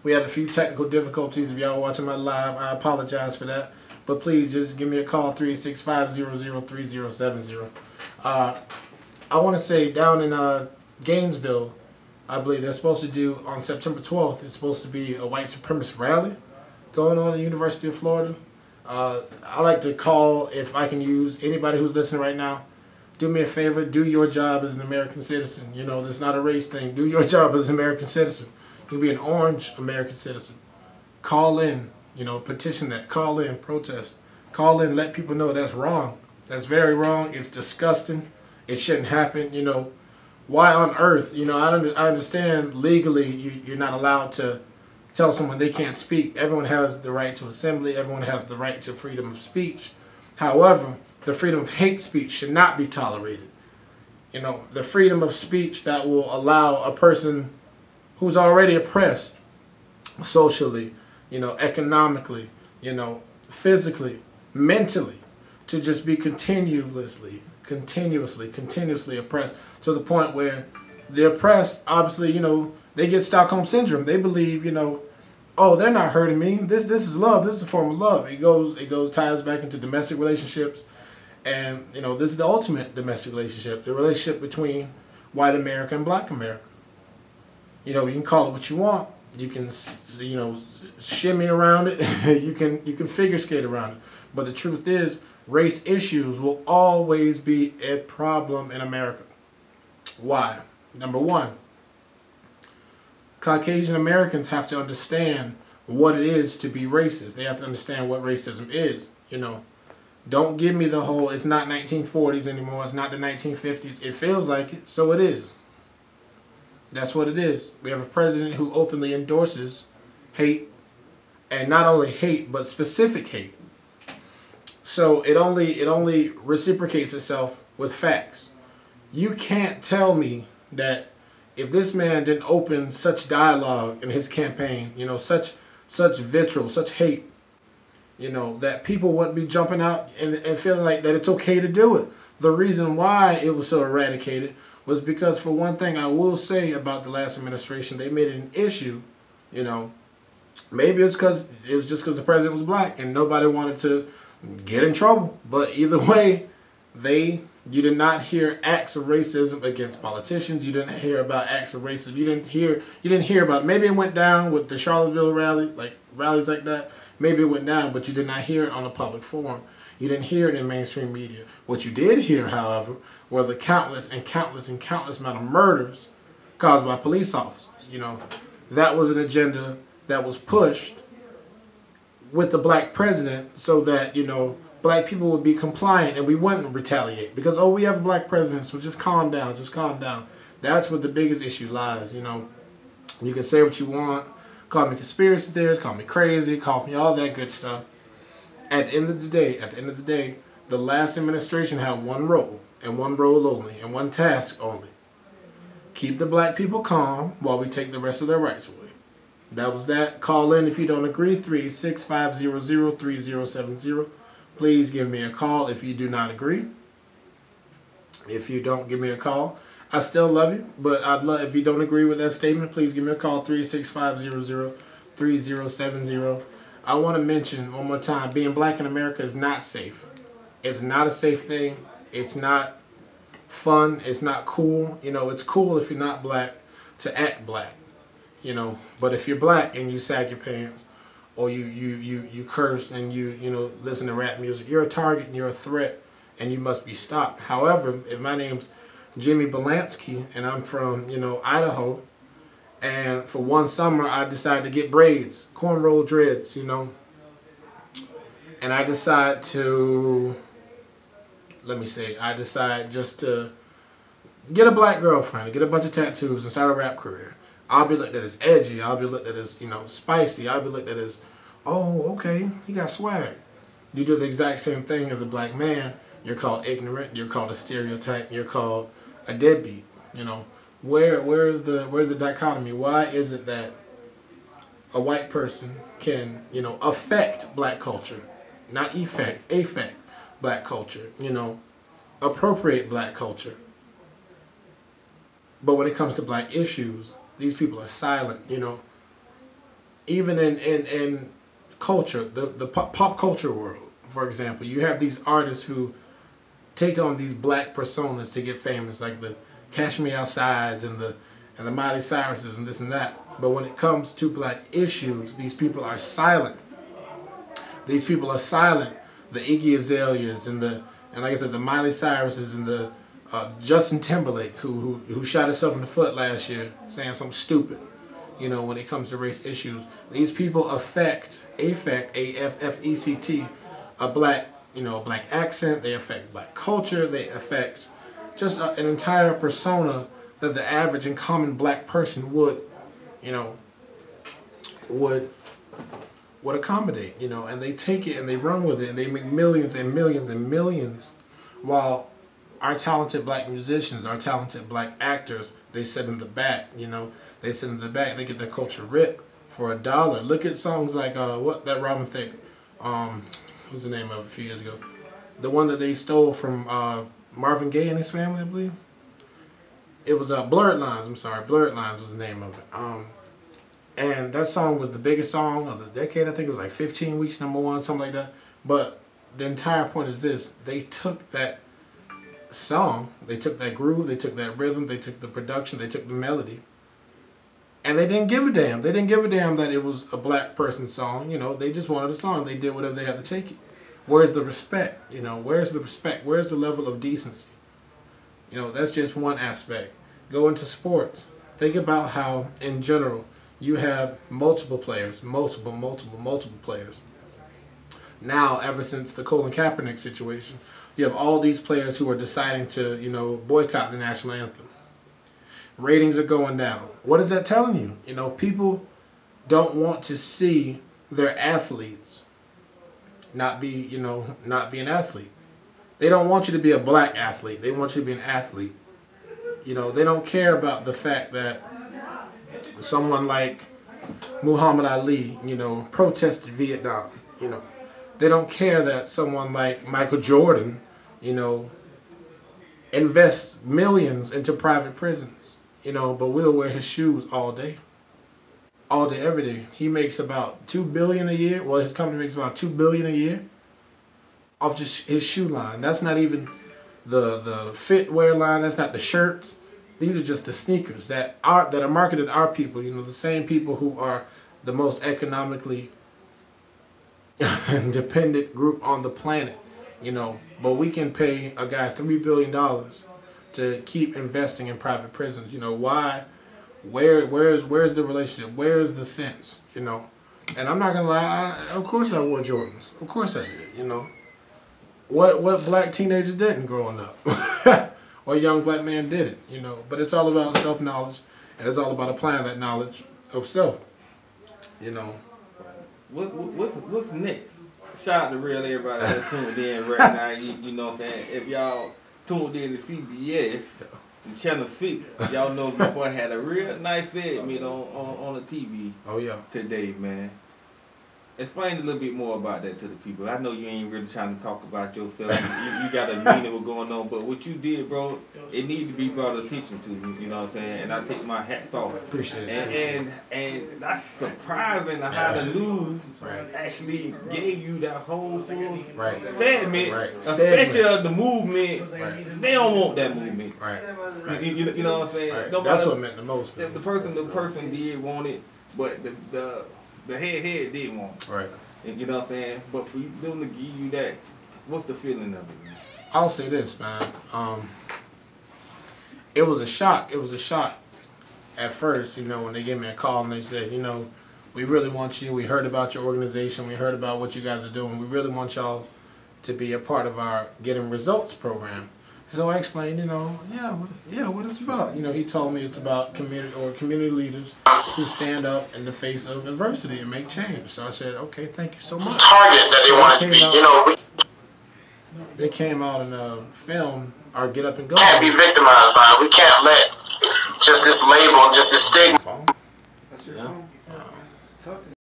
We had a few technical difficulties. If y'all watching my live, I apologize for that. But please just give me a call, 365-003070. I want to say down in Gainesville, I believe they're supposed to do on September 12th, it's supposed to be a white supremacist rally going on at the University of Florida. I like to call, if I can use anybody who's listening right now, do me a favor, do your job as an American citizen. You know, this is not a race thing. Do your job as an American citizen. You can be an orange American citizen. Call in, you know, petition that. Call in, protest. Call in, let people know that's wrong. That's very wrong. It's disgusting. It shouldn't happen. You know, why on earth? You know, I understand legally you're not allowed to tell someone they can't speak. Everyone has the right to assembly. Everyone has the right to freedom of speech. However, the freedom of hate speech should not be tolerated. You know, the freedom of speech that will allow a person who's already oppressed socially, you know, economically, you know, physically, mentally, to just be continuously oppressed to the point where the oppressed, obviously, you know, they get Stockholm syndrome. They believe, you know, oh, they're not hurting me. This is love. This is a form of love. It ties back into domestic relationships. And, you know, this is the ultimate domestic relationship, the relationship between white America and black America. You know, you can call it what you want. You can, you know, shimmy around it. you can figure skate around it. But the truth is, race issues will always be a problem in America. Why? Number one, Caucasian Americans have to understand what it is to be racist. They have to understand what racism is, you know. Don't give me the whole, it's not 1940s anymore, it's not the 1950s. It feels like it, so it is. That's what it is. We have a president who openly endorses hate, and not only hate, but specific hate. So it only reciprocates itself with facts. You can't tell me that if this man didn't open such dialogue in his campaign, you know, such vitriol, such hate, you know, that people wouldn't be jumping out and feeling like that it's okay to do it. The reason why it was so eradicated was because, for one thing, I will say about the last administration, they made it an issue, you know. Maybe it was just because the president was black and nobody wanted to get in trouble. But either way, you did not hear acts of racism against politicians. You didn't hear about acts of racism. You didn't hear about it. Maybe it went down with the Charlottesville rally, like rallies like that. Maybe it went down, but you did not hear it on a public forum. You didn't hear it in mainstream media. What you did hear, however, were the countless amount of murders caused by police officers. You know, that was an agenda that was pushed with the black president so that, you know, black people would be compliant and we wouldn't retaliate. Because, oh, we have a black president, so just calm down, just calm down. That's where the biggest issue lies, you know. You can say what you want, call me conspiracy theorist, call me crazy, call me all that good stuff. At the end of the day, the last administration had one role, and one role only, and one task only. Keep the black people calm while we take the rest of their rights away. That was that. Call in if you don't agree, 365-003070. Please give me a call if you do not agree. If you don't give me a call, I still love you, but I'd love, if you don't agree with that statement, please give me a call, 365-003070. I want to mention one more time, being black in America is not safe. It's not a safe thing. It's not fun. It's not cool. You know, it's cool if you're not black to act black, you know. But if you're black and you sag your pants, or you curse and you know, listen to rap music, you're a target and you're a threat and you must be stopped. However, if my name's Jimmy Belansky and I'm from, you know, Idaho, and for one summer I decided to get braids, cornrow dreads, you know, and I decide just to get a black girlfriend, get a bunch of tattoos and start a rap career. I'll be looked at as edgy. I'll be looked at as, you know, spicy. I'll be looked at as, oh, okay, he got swag. You do the exact same thing as a black man, you're called ignorant, you're called a stereotype, you're called a deadbeat. You know, where's the dichotomy? Why is it that a white person can, you know, affect black culture, not affect black culture, you know, appropriate black culture, but when it comes to black issues, These people are silent, you know. Even in culture, the pop culture world, for example, you have these artists who take on these black personas to get famous, like the Cash Me Outsides and the Miley Cyruses and this and that. But when it comes to black issues, these people are silent. These people are silent. The Iggy Azaleas and like I said, the Miley Cyruses and the Justin Timberlake, who shot himself in the foot last year saying something stupid. You know, when it comes to race issues, these people affect A-F-F-E-C-T, a black, you know, black accent. They affect black culture. They affect just an entire persona that the average and common black person would, you know, would accommodate, you know, and they take it and they run with it and they make millions and millions and millions, while our talented black musicians, our talented black actors, they sit in the back, you know. They sit in the back, they get their culture ripped for $1. Look at songs like, what that Robin Thicke, what's the name of it a few years ago? The one that they stole from Marvin Gaye and his family, I believe. It was Blurred Lines, I'm sorry, Blurred Lines was the name of it. And that song was the biggest song of the decade. I think it was like 15 weeks #1, something like that. But the entire point is this: they took that song, they took that groove, they took that rhythm, they took the production, they took the melody, and they didn't give a damn. They didn't give a damn that it was a black person's song. You know, they just wanted a song. They did whatever they had to take it. Where's the respect? You know, where's the respect? Where's the level of decency? You know, that's just one aspect. Go into sports. Think about how, in general, you have multiple players, multiple players. Now, ever since the Colin Kaepernick situation, you have all these players who are deciding to, you know, boycott the national anthem. Ratings are going down. What is that telling you? You know, people don't want to see their athletes not be, you know, not be an athlete. They don't want you to be a black athlete. They want you to be an athlete. You know, they don't care about the fact that someone like Muhammad Ali, you know, protested Vietnam. You know, they don't care that someone like Michael Jordan, you know, invests millions into private prisons. You know, but we'll wear his shoes all day, every day. He makes about $2 billion a year. Well, his company makes about $2 billion a year off just his shoe line. That's not even the fitwear line. That's not the shirts. These are just the sneakers that are marketed to our people. You know, the same people who are the most economically dependent group on the planet. You know, but we can pay a guy $3 billion to keep investing in private prisons. You know, why? Where's the relationship? Where's the sense? You know, and I'm not gonna lie. Of course I wore Jordans. Of course I did. You know, what black teenager didn't growing up, or a young black man didn't. You know, but it's all about self-knowledge, and it's all about applying that knowledge of self. You know, what's next? Shout out to Rell, everybody that's tuned in right now. You know what I'm saying? If y'all tuned in to CBS, Channel 6, y'all know my boy had a real nice segment on the TV. Oh yeah. Today, man. Explain a little bit more about that to the people. I know you ain't really trying to talk about yourself. You got a meaning what's going on, but what you did, bro, it needs to be brought attention to. You know what I'm saying? And I take my hats off. Appreciate it. And that's surprising how the news actually gave you that whole full segment, especially of the movement. Right. They don't want that movement. Right. You know what I'm saying? Right. That's what meant the most. The person did want it, but the head did want it. Right. And you know what I'm saying? But for them to give you that, what's the feeling of it, man? I'll say this, man. It was a shock. It was a shock at first, you know, when they gave me a call and they said, you know, we really want you. We heard about your organization. We heard about what you guys are doing. We really want y'all to be a part of our Getting Results program. So I explained, you know, what it's about. You know, he told me it's about community leaders who stand up in the face of adversity and make change. So I said, okay, thank you so much. Target that they want to be, you know. They came out and filmed our Get Up and Go. Can't be victimized by it. We can't let just this label, just this stigma. That's your phone.